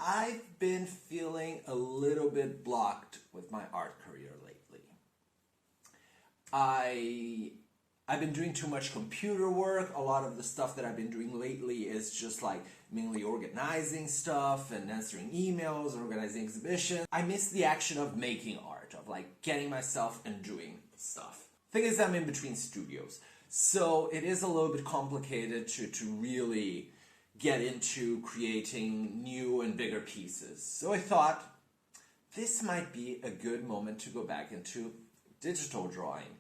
I've been feeling a little bit blocked with my art career lately. I've been doing too much computer work. A lot of the stuff that I've been doing lately is just like mainly organizing stuff and answering emails and organizing exhibitions. I miss the action of making art, of like getting myself and doing stuff. Thing is, I'm in between studios, so it is a little bit complicated to really get into creating new and bigger pieces. So I thought this might be a good moment to go back into digital drawing.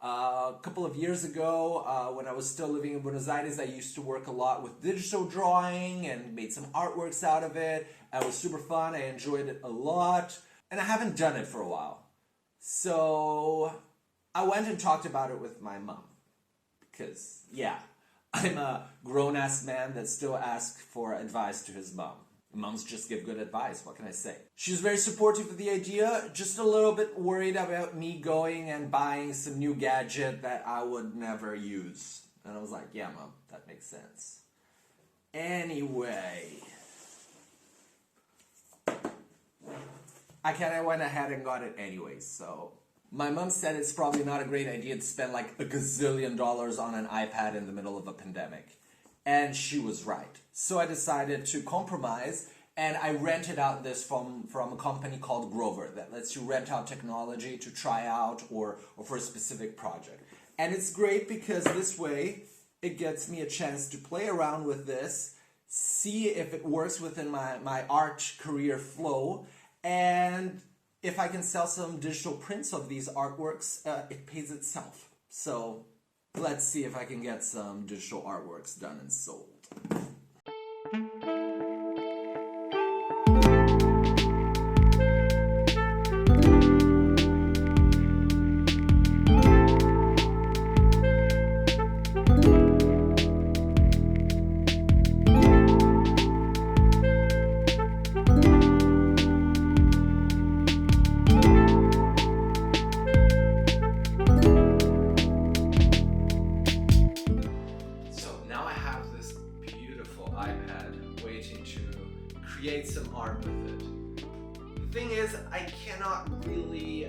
A couple of years ago, when I was still living in Buenos Aires, I used to work a lot with digital drawing and made some artworks out of it. It was super fun, I enjoyed it a lot, and I haven't done it for a while. So I went and talked about it with my mom, because yeah, I'm a grown-ass man that still asks for advice to his mom. Moms just give good advice, what can I say? She was very supportive of the idea, just a little bit worried about me going and buying some new gadget that I would never use. And I was like, yeah, Mom, that makes sense. Anyway, I kind of went ahead and got it anyway, so. My mom said it's probably not a great idea to spend like $1 gazillion on an iPad in the middle of a pandemic. And she was right. So I decided to compromise, and I rented out this from a company called Grover that lets you rent out technology to try out or for a specific project. And it's great because this way it gets me a chance to play around with this, see if it works within my art career flow, and if I can sell some digital prints of these artworks, it pays itself. So let's see if I can get some digital artworks done and sold. Create some art with it. The thing is, I cannot really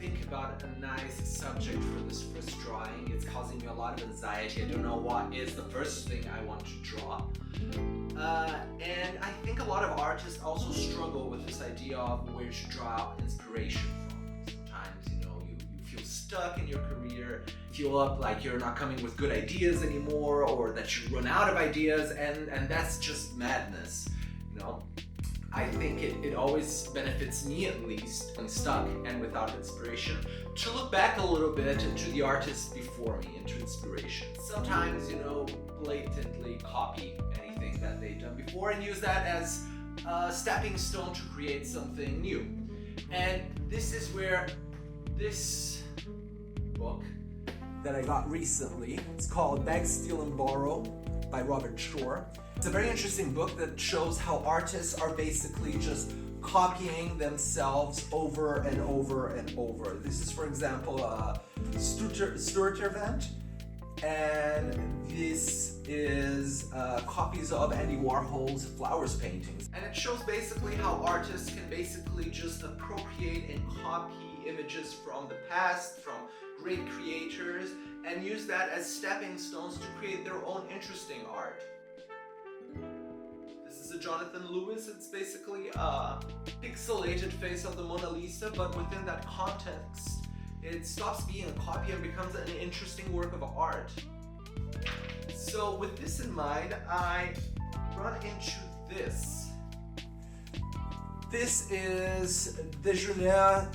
think about a nice subject for this first drawing. It's causing me a lot of anxiety. I don't know what is the first thing I want to draw. And I think a lot of artists also struggle with this idea of where to draw out inspiration from. Sometimes, you feel stuck in your career, feel like you're not coming with good ideas anymore, or that you run out of ideas, and that's just madness. I think it always benefits me, at least, when stuck and without inspiration, to look back a little bit into the artists before me, into inspiration. Sometimes, blatantly copy anything that they've done before and use that as a stepping stone to create something new. And this is where this book that I got recently, it's called Beg, Steal, and Borrow by Robert Shore. It's a very interesting book that shows how artists are basically just copying themselves over and over and over. This is, for example, Stuart event, and this is copies of Andy Warhol's Flowers paintings. And it shows basically how artists can basically just appropriate and copy images from the past, from great creators, and use that as stepping stones to create their own interesting art. This is a Jonathan Lewis. It's basically a pixelated face of the Mona Lisa, but within that context, it stops being a copy and becomes an interesting work of art. So with this in mind, I run into this. This is Déjeuner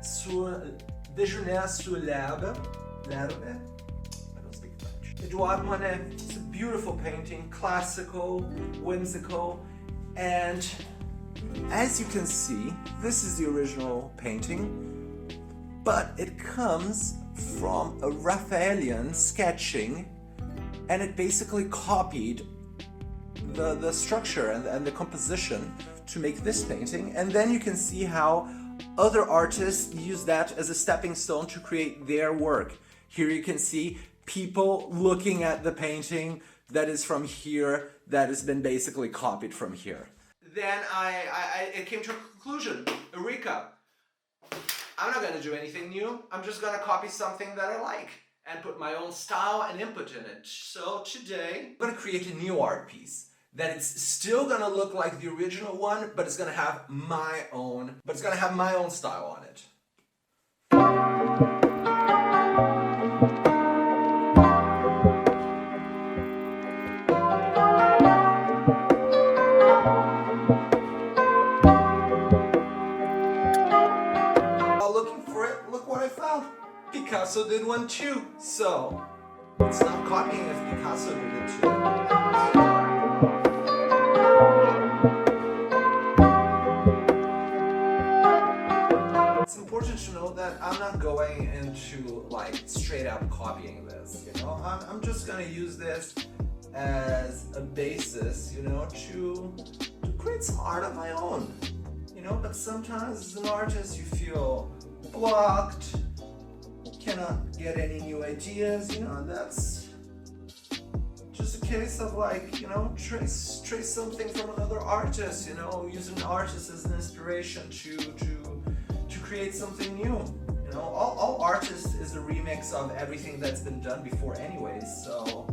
sur l'herbe. I don't speak French. Edouard Monet. It's a beautiful painting, classical, whimsical, and as you can see, this is the original painting, but it comes from a Raphaelian sketching, and it basically copied the structure and the composition to make this painting, and then you can see how other artists use that as a stepping stone to create their work. Here you can see people looking at the painting that is from here, that has been basically copied from here. then it came to a conclusion. Eureka! I'm not going to do anything new. I'm just going to copy something that I like and put my own style and input in it. So today, I'm going to create a new art piece that it's still going to look like the original one, but it's going to have my own style on it. Picasso did one too, so let's stop copying if Picasso did it too. It's important to know that I'm not going into like straight up copying this, you know. I'm just gonna use this as a basis, you know, to create some art of my own, you know. But sometimes as an artist you feel blocked, cannot get any new ideas, you know. That's just a case of like, you know, trace something from another artist, you know, use an artist as an inspiration to create something new. You know, all artists is a remix of everything that's been done before anyways, so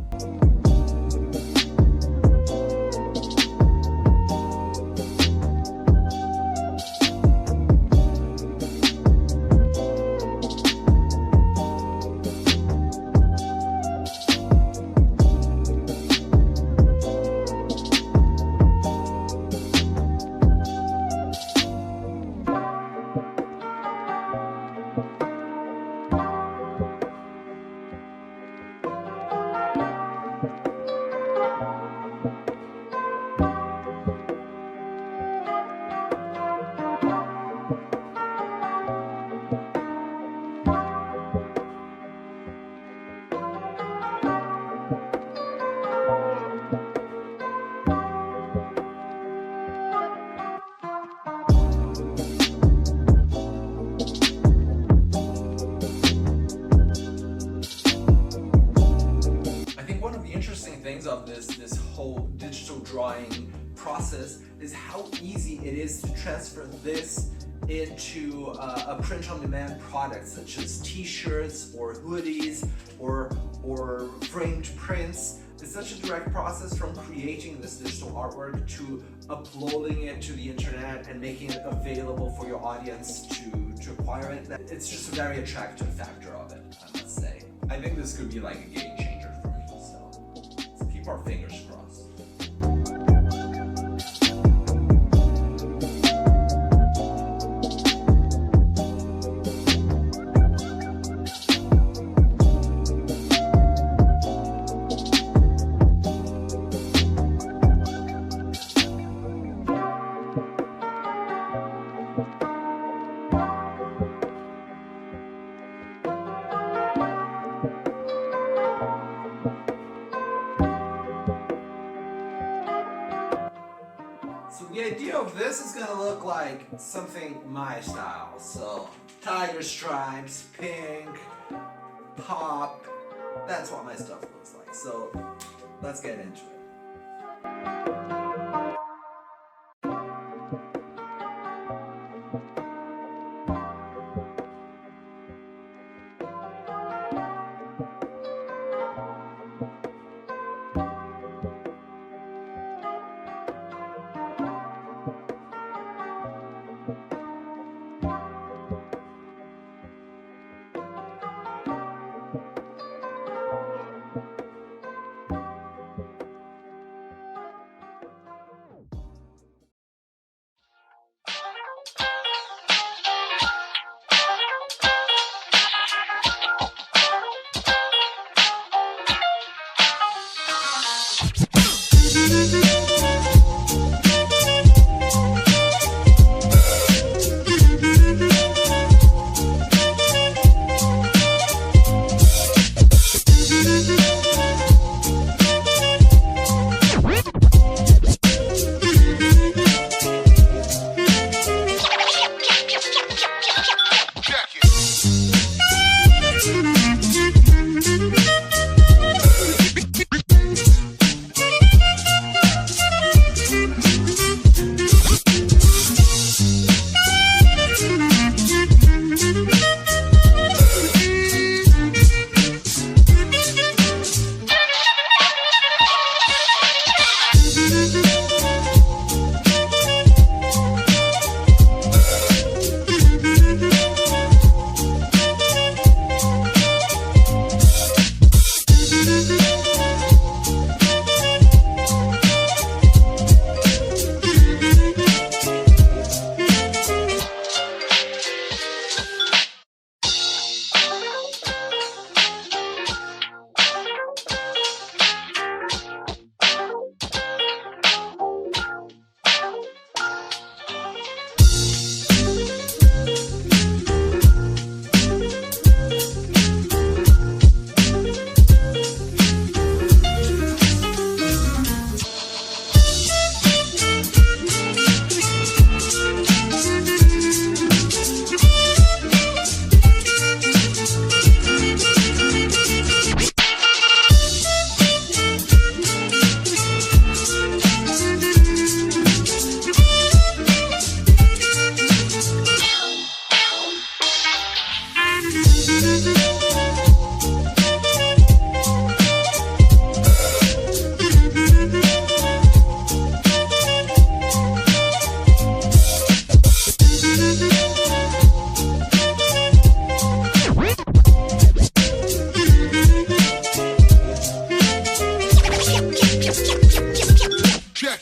of this whole digital drawing process is how easy it is to transfer this into a print-on-demand product such as t-shirts or hoodies or framed prints. It's such a direct process from creating this digital artwork to uploading it to the internet and making it available for your audience to acquire it. It's just a very attractive factor of it, I must say. I think this could be like a game changer for me, so let's keep our fingers crossed. So the idea of this is gonna look like something my style. So tiger stripes, pink, pop, that's what my stuff looks like. So let's get into it.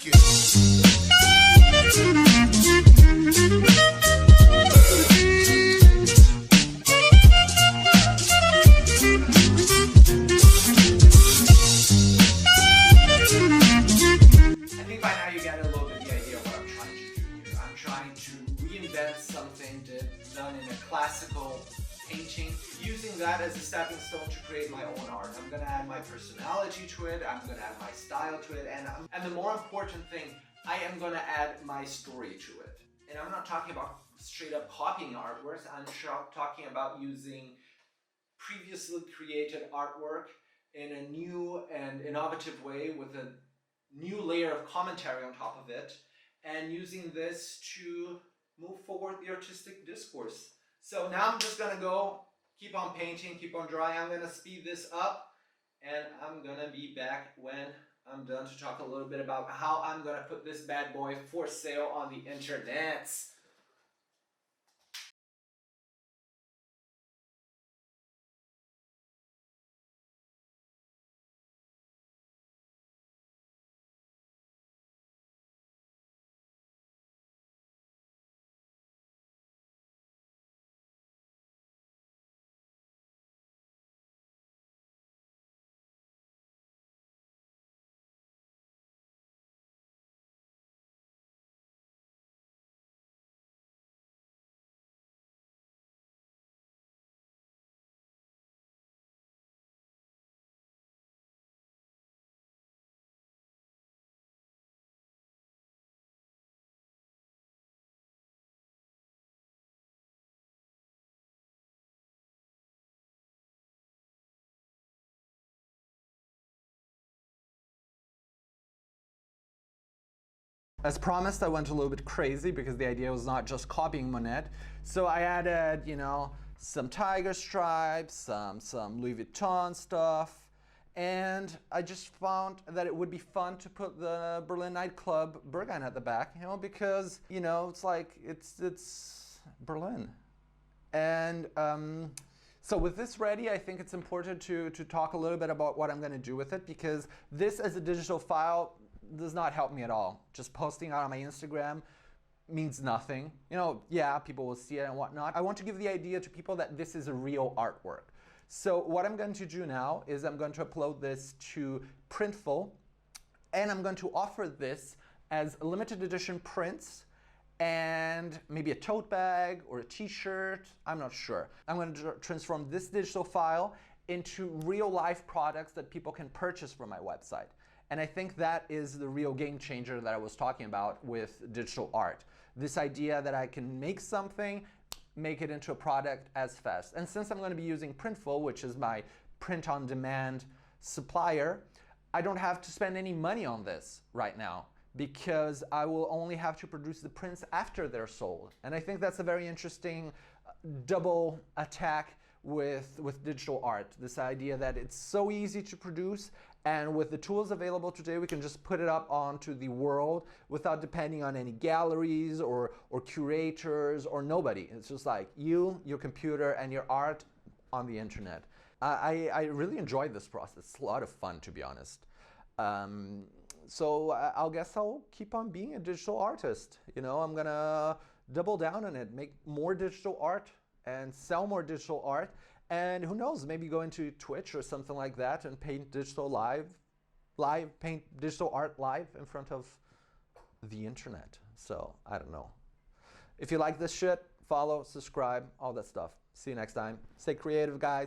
Check it. I think by now you get a little bit the idea of what I'm trying to do here. I'm trying to reinvent something done in a classical painting, using that as a stepping stone to create my own art. I'm gonna add my personality to it, I'm gonna add my style to it, and the more important thing, I am gonna add my story to it. And I'm not talking about straight up copying artworks, I'm talking about using previously created artwork in a new and innovative way with a new layer of commentary on top of it, and using this to move forward the artistic discourse. So now I'm just gonna go keep on painting, keep on drawing. I'm gonna speed this up, and I'm gonna be back when I'm done to talk a little bit about how I'm gonna put this bad boy for sale on the internet. As promised, I went a little bit crazy because the idea was not just copying Monet. So I added, some tiger stripes, some Louis Vuitton stuff, and I just found that it would be fun to put the Berlin nightclub Berghain at the back, because, it's like, it's Berlin. And so with this ready, I think it's important to talk a little bit about what I'm going to do with it, because this as a digital file does not help me at all. Just posting it on my Instagram means nothing. Yeah, people will see it and whatnot. I want to give the idea to people that this is a real artwork. So what I'm going to do now is I'm going to upload this to Printful, and I'm going to offer this as limited edition prints and maybe a tote bag or a t-shirt, I'm not sure. I'm going to transform this digital file into real life products that people can purchase from my website. And I think that is the real game changer that I was talking about with digital art. This idea that I can make something, make it into a product as fast. And since I'm going to be using Printful, which is my print-on-demand supplier, I don't have to spend any money on this right now, because I will only have to produce the prints after they're sold. And I think that's a very interesting double attack with digital art. This idea that it's so easy to produce, and with the tools available today, we can just put it up onto the world without depending on any galleries or curators or nobody. It's just like you, your computer, and your art on the internet. I really enjoyed this process. It's a lot of fun, to be honest. So I guess I'll keep on being a digital artist. I'm gonna double down on it, make more digital art and sell more digital art. And who knows, maybe go into Twitch or something like that and paint digital paint digital art live in front of the internet. So I don't know. If you like this shit, follow, subscribe, all that stuff. See you next time. Stay creative, guys.